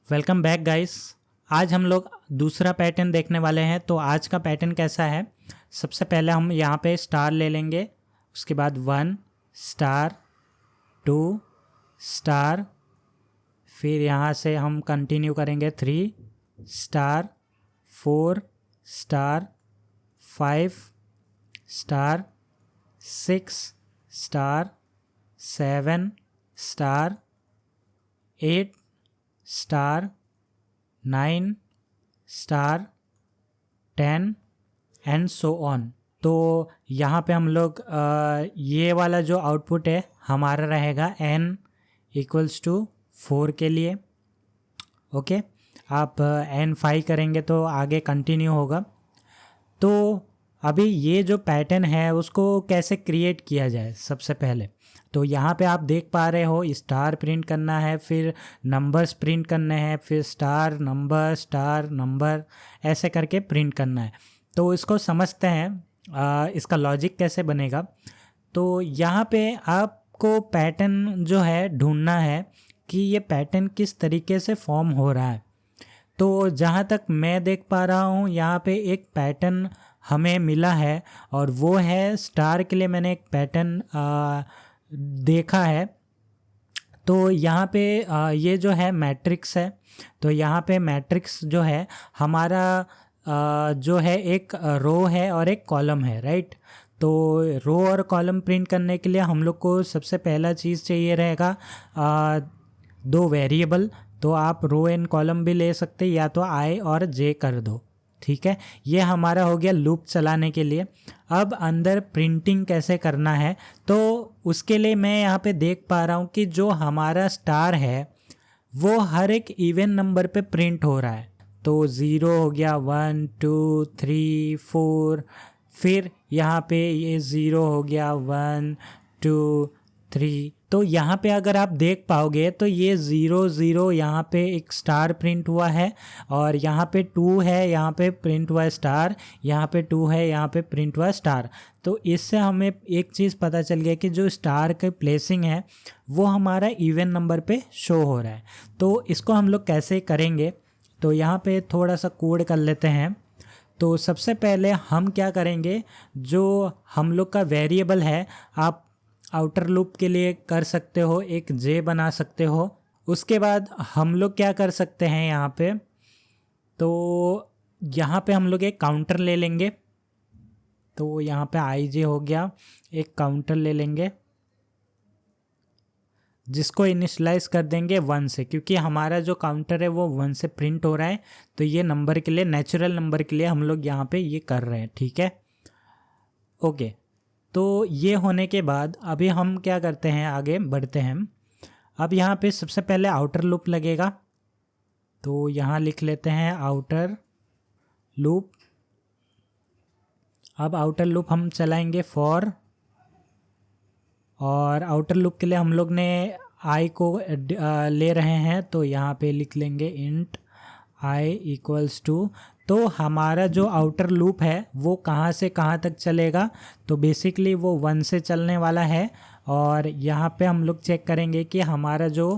Welcome back guys. आज हम लोग दूसरा पैटर्न देखने वाले हैं। तो आज का पैटर्न कैसा है, सबसे पहले हम यहाँ पे स्टार ले लेंगे, उसके बाद 1 स्टार 2 स्टार, फिर यहाँ से हम कंटिन्यू करेंगे 3 star 4 star 5 star 6 star 7 star 8 star 9 star 10 and so on. तो यहाँ पे हम लोग ये वाला जो आउटपुट है हमारा रहेगा n इक्वल्स टू 4 के लिए। ओके, आप n 5 करेंगे तो आगे कंटिन्यू होगा। तो अभी ये जो पैटर्न है उसको कैसे क्रिएट किया जाए, सबसे पहले तो यहाँ पे आप देख पा रहे हो स्टार प्रिंट करना है, फिर नंबर्स प्रिंट करने हैं, फिर स्टार नंबर ऐसे करके प्रिंट करना है। तो इसको समझते हैं इसका लॉजिक कैसे बनेगा। तो यहाँ पे आपको पैटर्न जो है ढूंढना है कि ये पैटर्न किस तरीके से फॉर्म हो रहा है। तो जहाँ तक मैं देख पा रहा हूँ यहाँ पे एक पैटर्न हमें मिला है, और वो है स्टार के लिए मैंने एक पैटर्न देखा है। तो यहाँ पे ये जो है मैट्रिक्स है। तो यहाँ पे मैट्रिक्स जो है हमारा जो है एक रो है और एक कॉलम है, राइट। तो रो और कॉलम प्रिंट करने के लिए हम लोग को सबसे पहला चीज़ चाहिए रहेगा 2 वेरिएबल। तो आप रो एंड कॉलम भी ले सकते, या तो आई और जे कर दो, ठीक है। ये हमारा हो गया लूप चलाने के लिए। अब अंदर प्रिंटिंग कैसे करना है, तो उसके लिए मैं यहाँ पे देख पा रहा हूँ कि जो हमारा स्टार है वो हर एक इवन नंबर पे प्रिंट हो रहा है। तो 0 हो गया, 1 2 3 4, फिर यहाँ पे ये 0 हो गया, 1 2 3। तो यहाँ पे अगर आप देख पाओगे तो ये 0 0 यहाँ पे एक स्टार प्रिंट हुआ है, और यहाँ पे 2 है, यहाँ पे प्रिंट हुआ है स्टार, यहाँ पे 2 है, यहाँ पे प्रिंट हुआ है स्टार। तो इससे हमें एक चीज़ पता चल गया कि जो स्टार के प्लेसिंग है वो हमारा इवन नंबर पे शो हो रहा है। तो इसको हम लोग कैसे करेंगे, तो यहाँ पे थोड़ा सा कोड कर लेते हैं। तो सबसे पहले हम क्या करेंगे, जो हम लोग का वेरिएबल है, आप आउटर लूप के लिए कर सकते हो, एक जे बना सकते हो। उसके बाद हम लोग क्या कर सकते हैं यहाँ पे, तो यहाँ पे हम लोग एक काउंटर ले लेंगे। तो यहाँ पे आई जे हो गया, एक काउंटर ले लेंगे जिसको इनिशलाइज कर देंगे 1 से, क्योंकि हमारा जो काउंटर है वो 1 से प्रिंट हो रहा है। तो ये नंबर के लिए, नेचुरल नंबर के लिए हम लोग यहाँ पे ये कर रहे हैं, ठीक है। ओके, तो ये होने के बाद अभी हम क्या करते हैं, आगे बढ़ते हैं। अब यहाँ पे सबसे पहले आउटर लूप लगेगा। तो यहाँ लिख लेते हैं आउटर लूप। अब आउटर लूप हम चलाएंगे फॉर, और आउटर लूप के लिए हम लोग ने आई को ले रहे हैं। तो यहाँ पे लिख लेंगे इंट आई इक्वल्स टू, तो हमारा जो आउटर लूप है वो कहाँ से कहाँ तक चलेगा, तो बेसिकली वो 1 से चलने वाला है। और यहाँ पे हम लोग चेक करेंगे कि हमारा जो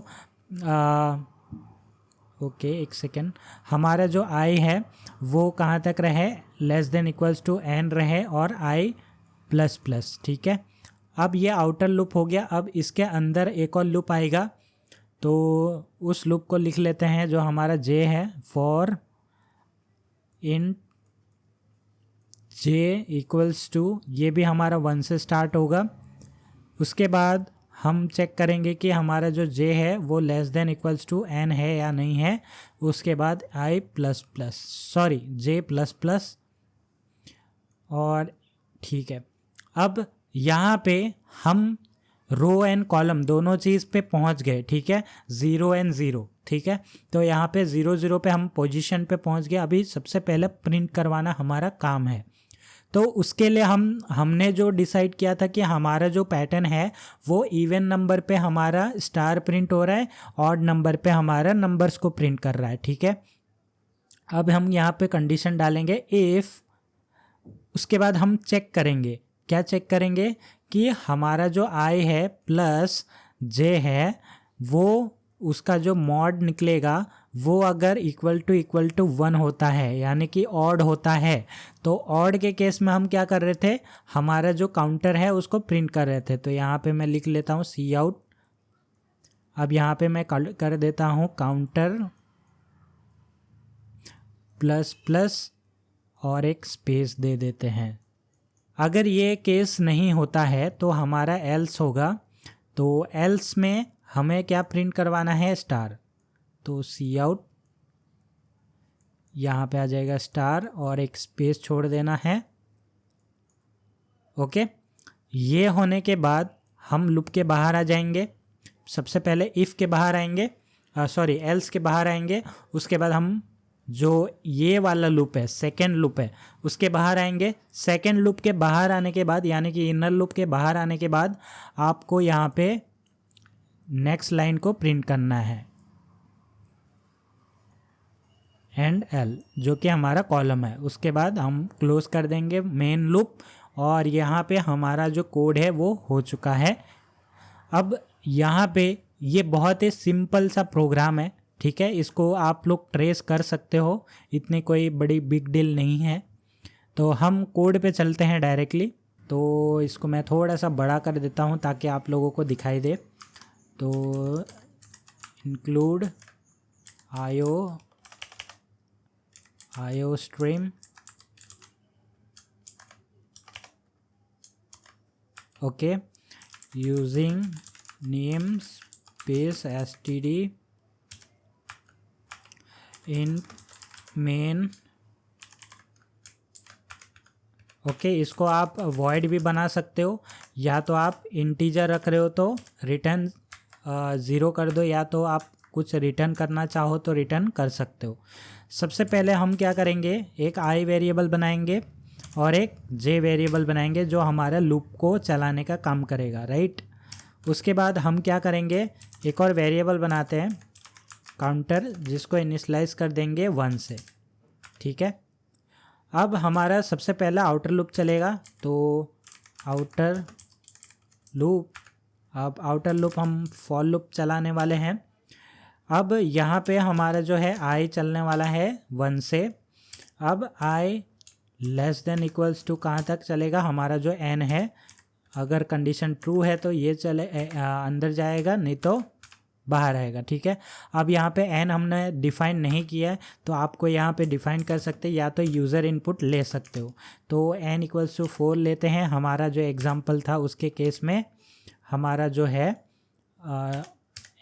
ओके एक सेकेंड, हमारा जो आई है वो कहाँ तक रहे, less than equals to n रहे, और i प्लस प्लस, ठीक है। अब ये आउटर लूप हो गया। अब इसके अंदर एक और लूप आएगा, तो उस लूप को लिख लेते हैं जो हमारा j है, for in j equals to, ये भी हमारा 1 से स्टार्ट होगा। उसके बाद हम चेक करेंगे कि हमारा जो j है वो less than equals to n है या नहीं है। उसके बाद i plus plus, sorry j plus plus, और ठीक है। अब यहाँ पे हम रो एंड कॉलम दोनों चीज़ पे पहुँच गए, ठीक है, 0 एंड 0, ठीक है। तो यहाँ पे 0 0 पे हम पोजीशन पे पहुँच गए। अभी सबसे पहले प्रिंट करवाना हमारा काम है। तो उसके लिए हमने जो डिसाइड किया था कि हमारा जो पैटर्न है वो इवन नंबर पे हमारा स्टार प्रिंट हो रहा है, ऑड नंबर पे हमारा नंबर्स को प्रिंट कर रहा है, ठीक है। अब हम यहाँ पे कंडीशन डालेंगे इफ़, उसके बाद हम चेक करेंगे, क्या चेक करेंगे कि हमारा जो आई है प्लस जे है वो उसका जो मॉड निकलेगा वो अगर इक्वल टू 1 होता है यानी कि ऑड होता है, तो ऑड के केस में हम क्या कर रहे थे, हमारा जो काउंटर है उसको प्रिंट कर रहे थे। तो यहाँ पे मैं लिख लेता हूँ सी आउट। अब यहाँ पे मैं कर देता हूँ काउंटर प्लस प्लस और एक स्पेस दे देते हैं। अगर ये केस नहीं होता है तो हमारा एल्स होगा। तो एल्स में हमें क्या प्रिंट करवाना है, स्टार। तो सी आउट, यहाँ पे आ जाएगा स्टार और एक स्पेस छोड़ देना है। ओके, ये होने के बाद हम लूप के बाहर आ जाएंगे। सबसे पहले इफ़ के बाहर आएंगे, सॉरी एल्स के बाहर आएंगे। उसके बाद हम जो ये वाला लूप है, सेकेंड लूप है, उसके बाहर आएंगे। सेकेंड लूप के बाहर आने के बाद यानी कि इनर लूप के बाहर आने के बाद आपको यहाँ पे नेक्स्ट लाइन को प्रिंट करना है, एंड एल, जो कि हमारा कॉलम है। उसके बाद हम क्लोज कर देंगे मेन लूप और यहाँ पे हमारा जो कोड है वो हो चुका है। अब यहाँ पे ये बहुत ही सिंपल सा प्रोग्राम है, ठीक है, इसको आप लोग ट्रेस कर सकते हो, इतनी कोई बड़ी बिग डील नहीं है। तो हम कोड पे चलते हैं डायरेक्टली। तो इसको मैं थोड़ा सा बड़ा कर देता हूँ ताकि आप लोगों को दिखाई दे। तो इंक्लूड आयो stream, okay, using name space std इन मेन। ओके, इसको आप वॉइड भी बना सकते हो, या तो आप इंटीजर रख रहे हो तो रिटर्न 0 कर दो, या तो आप कुछ रिटर्न करना चाहो तो रिटर्न कर सकते हो। सबसे पहले हम क्या करेंगे, एक आई वेरिएबल बनाएंगे और एक जे वेरिएबल बनाएंगे जो हमारा लूप को चलाने का काम करेगा, राइट। उसके बाद हम क्या करेंगे, एक और वेरिएबल बनाते हैं काउंटर, जिसको इनिशियलाइज कर देंगे 1 से, ठीक है। अब हमारा सबसे पहला आउटर लूप चलेगा, तो आउटर लूप, अब आउटर लूप हम फॉर लूप चलाने वाले हैं। अब यहाँ पे हमारा जो है आई चलने वाला है 1 से। अब आई लेस देन इक्वल्स टू कहाँ तक चलेगा, हमारा जो एन है, अगर कंडीशन ट्रू है तो ये चले अंदर जाएगा, नहीं तो बाहर आएगा, ठीक है। अब यहाँ पे एन हमने डिफ़ाइन नहीं किया है, तो आपको यहाँ पे डिफ़ाइन कर सकते हैं, या तो यूज़र इनपुट ले सकते हो। तो एन इक्वल्स टू 4 लेते हैं, हमारा जो एग्जांपल था उसके केस में हमारा जो है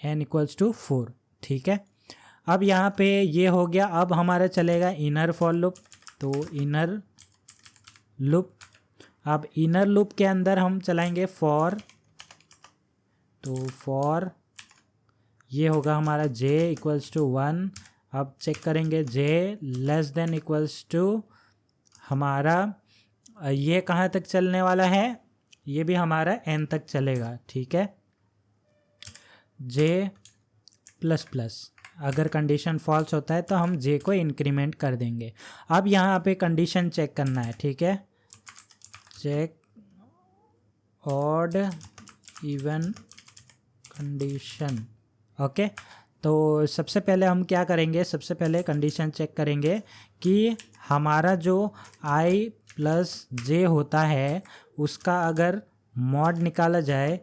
एन इक्वल्स टू 4, ठीक है। अब यहाँ पे ये हो गया। अब हमारा चलेगा इनर फॉर लूप, तो इनर लूप, अब इनर लूप के अंदर हम चलाएंगे फॉर, तो फॉर ये होगा हमारा j इक्वल्स टू 1। अब चेक करेंगे j less than equals to, हमारा ये कहाँ तक चलने वाला है, ये भी हमारा n तक चलेगा, ठीक है। j प्लस प्लस, अगर कंडीशन फॉल्स होता है तो हम j को इंक्रीमेंट कर देंगे। अब यहाँ पे कंडीशन चेक करना है, ठीक है, check odd even condition, okay. तो सबसे पहले हम क्या करेंगे, सबसे पहले कंडीशन चेक करेंगे कि हमारा जो i प्लस जे होता है उसका अगर मॉड निकाला जाए,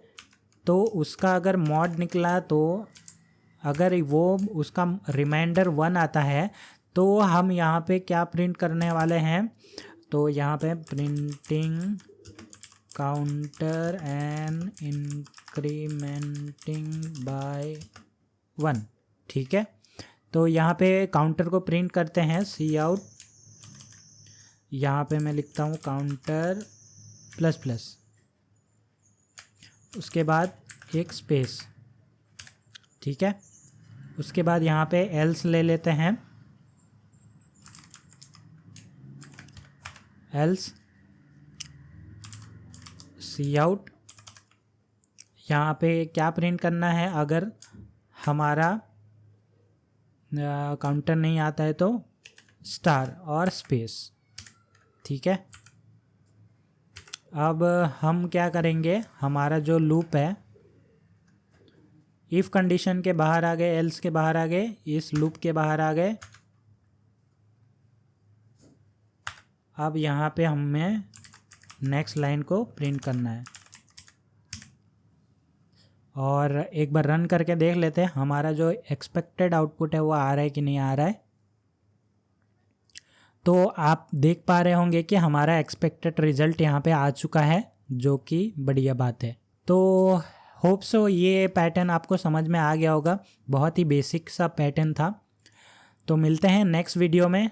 तो उसका अगर मॉड निकला, तो अगर वो उसका रिमाइंडर 1 आता है, तो हम यहाँ पे क्या प्रिंट करने वाले हैं, तो यहाँ पे printing counter and incriminating bye 1, ठीक है। तो यहाँ पे काउंटर को प्रिंट करते हैं सी आउट, यहाँ पे मैं लिखता हूँ काउंटर प्लस प्लस, उसके बाद एक स्पेस, ठीक है। उसके बाद यहाँ पे एल्स ले लेते हैं, एल्स सी आउट, यहाँ पे क्या प्रिंट करना है, अगर हमारा काउंटर नहीं आता है तो स्टार और स्पेस, ठीक है। अब हम क्या करेंगे, हमारा जो लूप है इफ़ कंडीशन के बाहर आ गए, एल्स के बाहर आ गए, इस लूप के बाहर आ गए। अब यहाँ पे हमें नेक्स्ट लाइन को प्रिंट करना है और एक बार रन करके देख लेते हैं हमारा जो एक्सपेक्टेड आउटपुट है वो आ रहा है कि नहीं आ रहा है। तो आप देख पा रहे होंगे कि हमारा एक्सपेक्टेड रिजल्ट यहाँ पे आ चुका है, जो कि बढ़िया बात है। तो होप सो ये पैटर्न आपको समझ में आ गया होगा, बहुत ही बेसिक सा पैटर्न था। तो मिलते हैं नेक्स्ट वीडियो में।